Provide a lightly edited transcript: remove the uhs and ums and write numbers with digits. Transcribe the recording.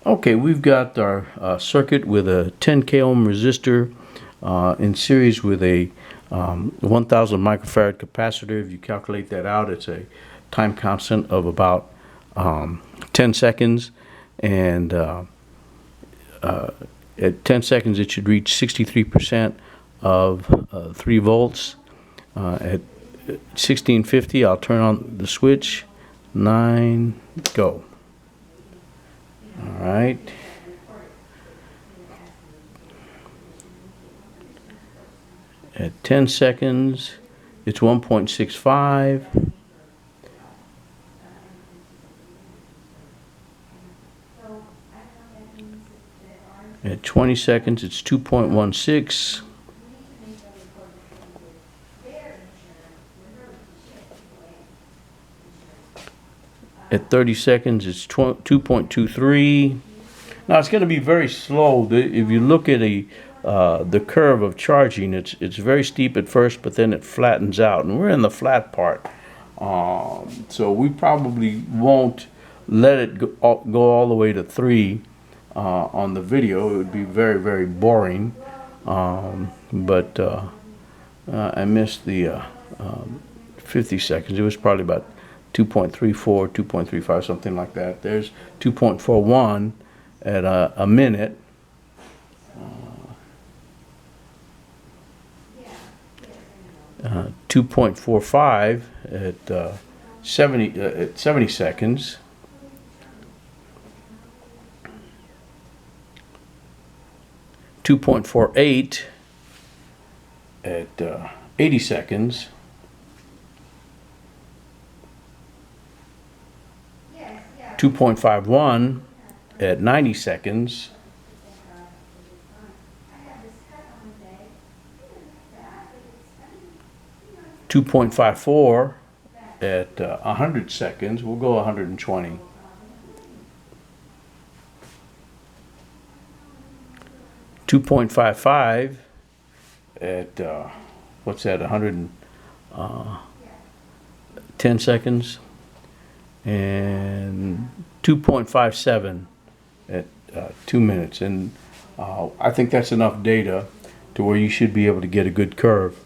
Okay, we've got our circuit with a 10K ohm resistor in series with a 1000 microfarad capacitor. If you calculate that out, it's a time constant of about 10 seconds, and at 10 seconds it should reach 63% of 3 volts. At 1650 I'll turn on the switch. 9, go. All right. At 10 seconds, it's 1.65. At 20 seconds, it's 2.16. At 30 seconds, it's 2.23. Now it's going to be very slow. If you look at the curve of charging, it's very steep at first, but then it flattens out, and we're in the flat part. So we probably won't let it go all the way to 3 on the video. It would be very, very boring. But I missed the 50 seconds. It was probably about 2.34, 2.35, something like that. There's 2.41 at a minute. 2.45 at 70 seconds. 2.48 at 80 seconds. 2.51 at 90 seconds. 2.54 at 100 seconds. We'll go 120. 2.55 at what's that? 110 seconds. And 2.57 at 2 minutes. And I think that's enough data to where you should be able to get a good curve.